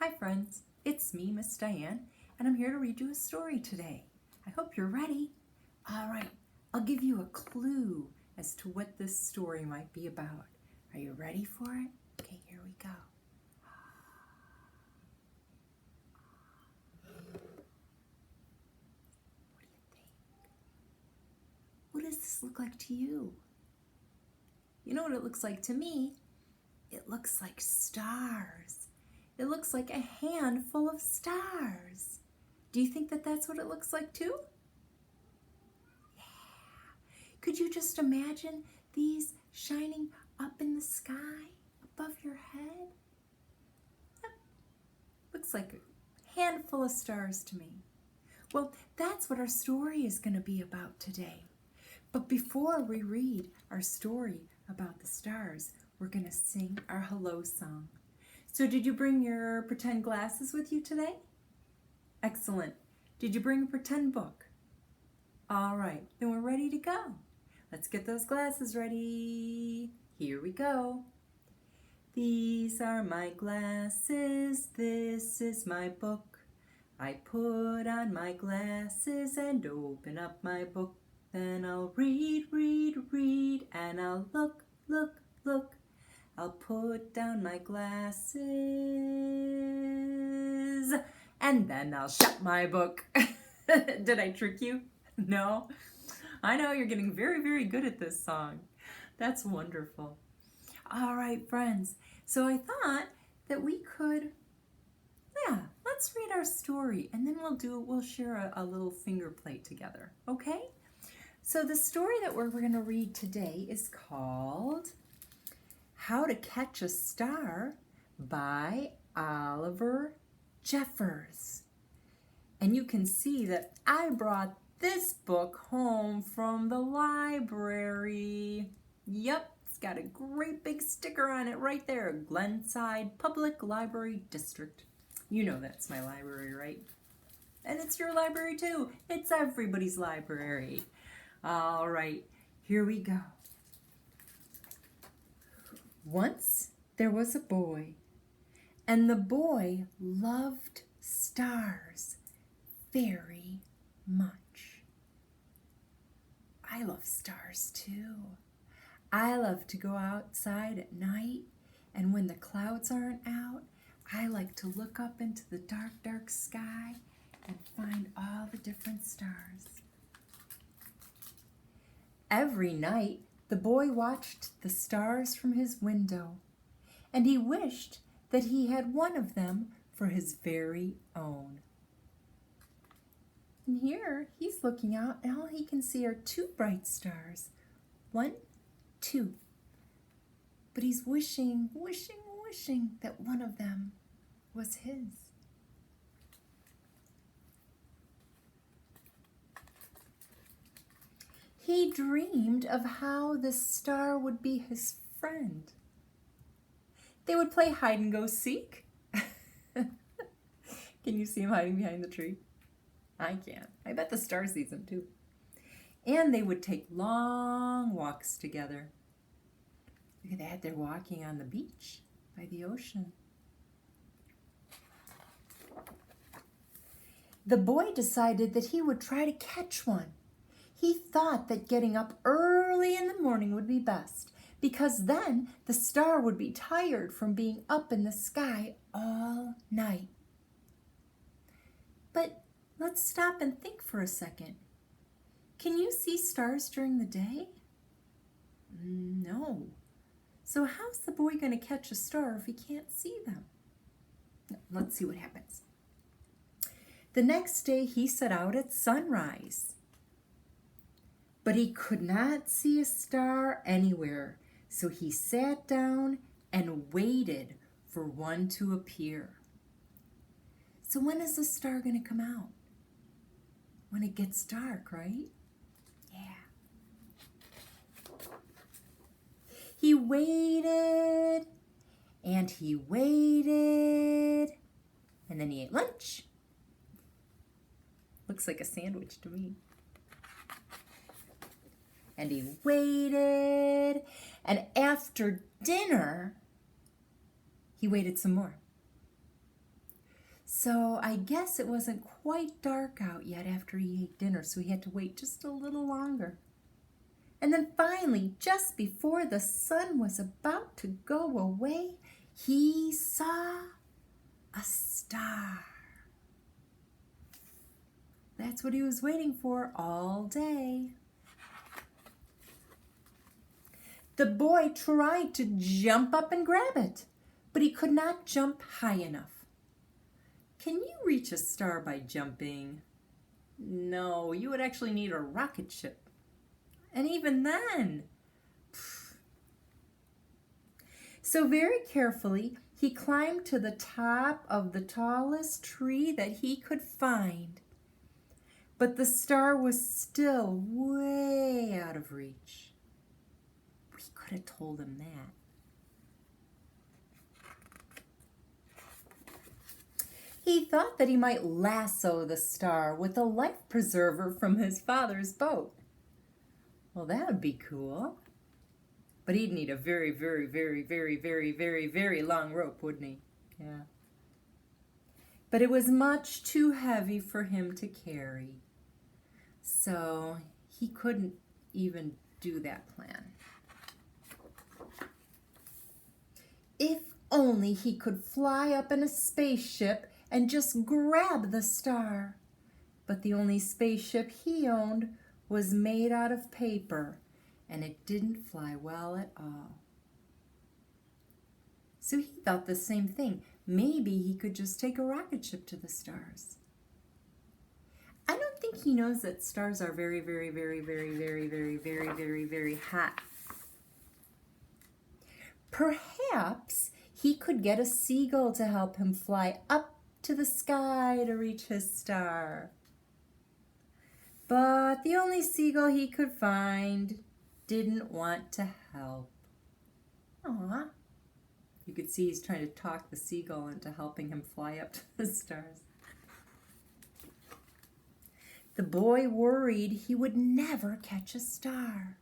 Hi friends, it's me, Miss Diane, and I'm here to read you a story today. I hope you're ready. All right, I'll give you a clue as to what this story might be about. Are you ready for it? Okay, here we go. What do you think? What does this look like to you? You know what it looks like to me? It looks like stars. It looks like a handful of stars. Do you think that that's what it looks like too? Yeah. Could you just imagine these shining up in the sky above your head? Yep. Looks like a handful of stars to me. Well, that's what our story is going to be about today. But before we read our story about the stars, we're going to sing our hello song. So did you bring your pretend glasses with you today? Excellent. Did you bring a pretend book? All right, then we're ready to go. Let's get those glasses ready. Here we go. These are my glasses, this is my book. I put on my glasses and open up my book. Then I'll read, read, read, and I'll look, look, look. I'll put down my glasses, and then I'll shut my book. Did I trick you? No? I know you're getting very, very good at this song. That's wonderful. All right, friends. So I thought that we could, let's read our story, and then we'll share a little finger plate together, okay? So the story that we're going to read today is called How to Catch a Star by Oliver Jeffers. And you can see that I brought this book home from the library. Yep, it's got a great big sticker on it right there, Glenside Public Library District. You know that's my library, right? And it's your library too. It's everybody's library. All right, here we go. Once there was a boy, and the boy loved stars very much. I love stars too. I love to go outside at night, and when the clouds aren't out, I like to look up into the dark, dark sky and find all the different stars. Every night, the boy watched the stars from his window, and he wished that he had one of them for his very own. And here, he's looking out, and all he can see are two bright stars. 1, 2. But he's wishing that one of them was his. He dreamed of how this star would be his friend. They would play hide and go seek. Can you see him hiding behind the tree? I can. I bet the star sees him too. And they would take long walks together. Look at that, they're walking on the beach by the ocean. The boy decided that he would try to catch one. He thought that getting up early in the morning would be best, because then the star would be tired from being up in the sky all night. But let's stop and think for a second. Can you see stars during the day? No. So how's the boy going to catch a star if he can't see them? Let's see what happens. The next day he set out at sunrise. But he could not see a star anywhere, so he sat down and waited for one to appear. So when is the star going to come out? When it gets dark, right? Yeah. He waited, and he waited, and then he ate lunch. Looks like a sandwich to me. And he waited, and after dinner, he waited some more. So I guess it wasn't quite dark out yet after he ate dinner, so he had to wait just a little longer. And then finally, just before the sun was about to go away, he saw a star. That's what he was waiting for all day. The boy tried to jump up and grab it, but he could not jump high enough. Can you reach a star by jumping? No, you would actually need a rocket ship. And even then, so very carefully, he climbed to the top of the tallest tree that he could find. But the star was still way out of reach. We could have told him that. He thought that he might lasso the star with a life preserver from his father's boat. Well, that would be cool. But he'd need a very, very, very, very, very, very, very long rope, wouldn't he? Yeah. But it was much too heavy for him to carry. So he couldn't even do that plan. If only he could fly up in a spaceship and just grab the star. But the only spaceship he owned was made out of paper, and it didn't fly well at all. So he thought the same thing. Maybe he could just take a rocket ship to the stars. I don't think he knows that stars are very, very, very, very, very, very, very, very, very hot. Perhaps he could get a seagull to help him fly up to the sky to reach his star. But the only seagull he could find didn't want to help. Aw. You could see he's trying to talk the seagull into helping him fly up to the stars. The boy worried he would never catch a star.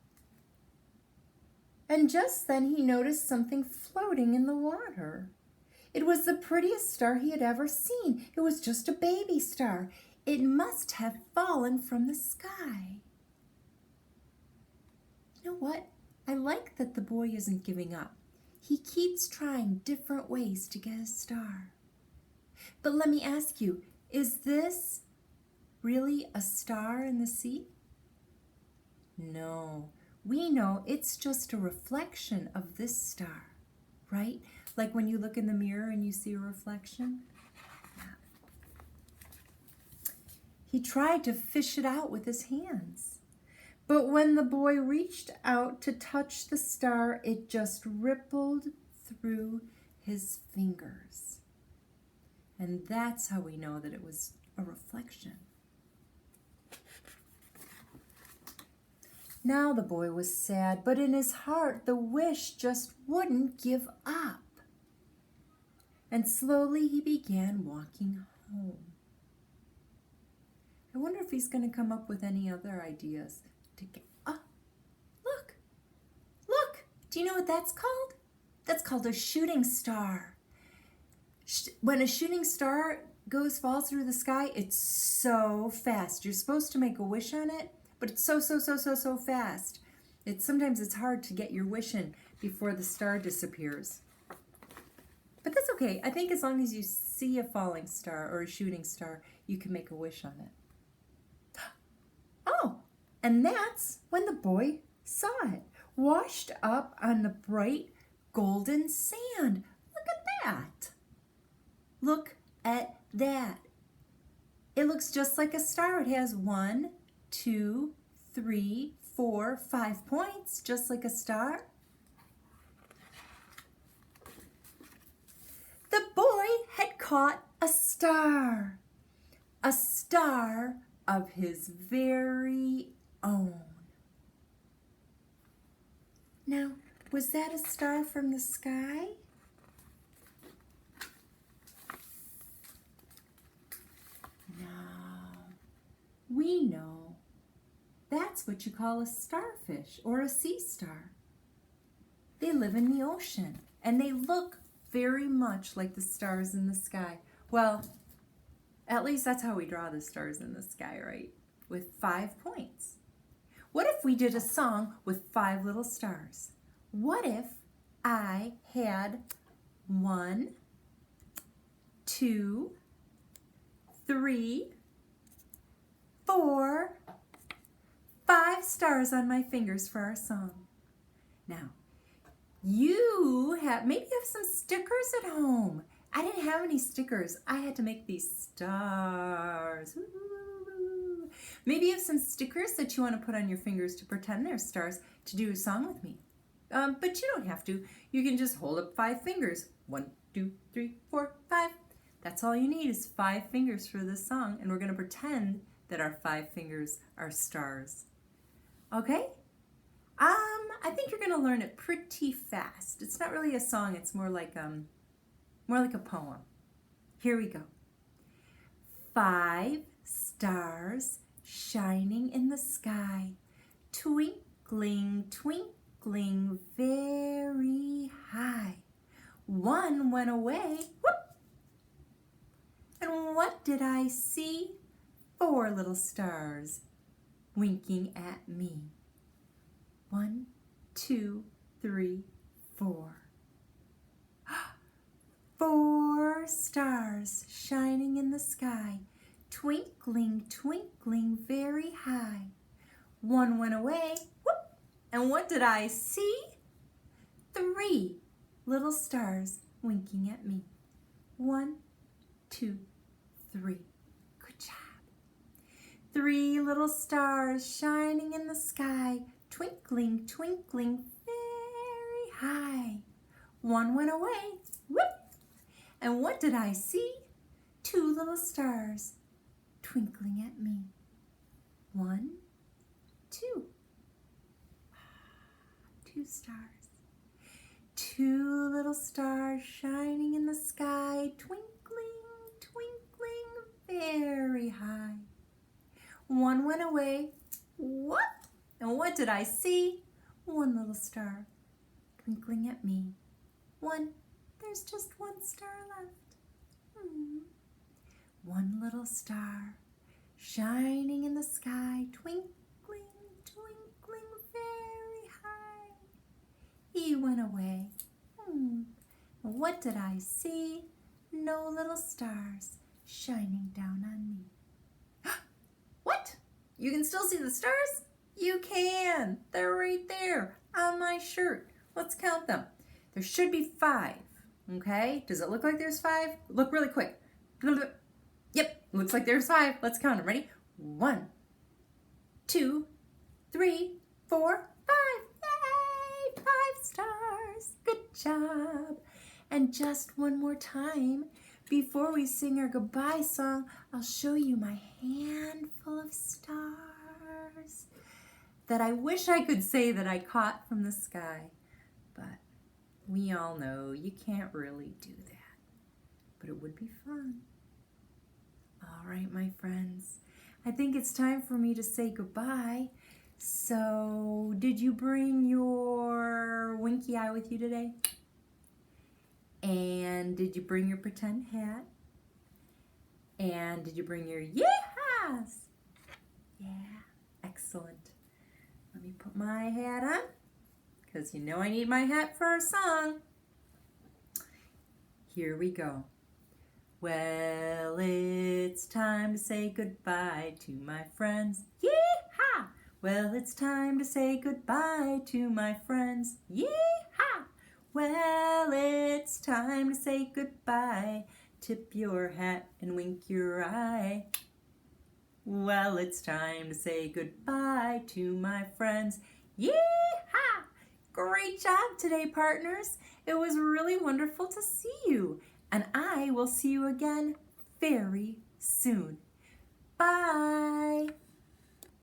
And just then he noticed something floating in the water. It was the prettiest star he had ever seen. It was just a baby star. It must have fallen from the sky. You know what? I like that the boy isn't giving up. He keeps trying different ways to get a star. But let me ask you, is this really a star in the sea? No, we know it's just a reflection of this star, right? Like when you look in the mirror and you see a reflection. He tried to fish it out with his hands. But when the boy reached out to touch the star, it just rippled through his fingers. And that's how we know that it was a reflection. Now the boy was sad, but in his heart the wish just wouldn't give up. And slowly he began walking home. I wonder if he's going to come up with any other ideas to get. Oh, look! Look! Do you know what that's called? That's called a shooting star. When a shooting star falls through the sky, it's so fast. You're supposed to make a wish on it, but it's so fast. Sometimes it's hard to get your wish in before the star disappears. But that's okay. I think as long as you see a falling star or a shooting star, you can make a wish on it. Oh, and that's when the boy saw it, washed up on the bright golden sand. Look at that. Look at that. It looks just like a star. It has 1, 2, 3, 4, 5 points, just like a star. The boy had caught a star of his very own. Now, was that a star from the sky? No. We know that's what you call a starfish or a sea star. They live in the ocean and they look very much like the stars in the sky. Well, At least that's how we draw the stars in the sky, right? With 5 points. What if we did a song with 5 little stars? What if I had 1, 2, 3, 4, 5 stars on my fingers for our song? Now, maybe you have some stickers at home. I didn't have any stickers. I had to make these stars. Ooh. Maybe you have some stickers that you want to put on your fingers to pretend they're stars to do a song with me. But you don't have to. You can just hold up 5 fingers. 1, 2, 3, 4, 5. That's all you need is 5 fingers for this song, and we're going to pretend that our 5 fingers are stars. Okay? I think you're going to learn it pretty fast. It's not really a song. It's more like a poem. Here we go. 5 stars shining in the sky, twinkling, twinkling very high. 1 went away, whoop! And what did I see? 4 little stars winking at me. 1, 2, 3, 4. 4 stars shining in the sky, twinkling, twinkling very high. 1 went away, whoop! And what did I see? 3 little stars winking at me. 1, 2, 3. Good job. 3 little stars shining in the sky, twinkling, twinkling very high. 1 went away, whoop! And what did I see? 2 little stars twinkling at me. 1, 2. 2 stars. 2 little stars shining in the sky, twinkling, twinkling very high. 1 went away, whoop! And what did I see? 1 little star twinkling at me. 1. There's just 1 star left. 1 little star shining in the sky, twinkling, twinkling very high. He went away. What did I see? No little stars shining down on me. What? You can still see the stars? You can. They're right there on my shirt. Let's count them. There should be 5. Okay? Does it look like there's 5? Look really quick. Yep, looks like there's 5. Let's count them. Ready? 1, 2, 3, 4, 5. Yay! 5 stars. Good job. And just one more time, before we sing our goodbye song, I'll show you my handful of stars that I wish I could say that I caught from the sky. But we all know you can't really do that. But it would be fun. All right, my friends. I think it's time for me to say goodbye. So, did you bring your winky eye with you today? And did you bring your pretend hat? And did you bring your yeehaws? Yeah, excellent. Let me put my hat on, because you know I need my hat for our song. Here we go. Well, it's time to say goodbye to my friends. Yee-haw! Well, it's time to say goodbye to my friends. Yee-haw! Well, it's time to say goodbye. Tip your hat and wink your eye. Well, it's time to say goodbye to my friends. Yee-haw! Great job today, partners. It was really wonderful to see you. And I will see you again very soon. Bye.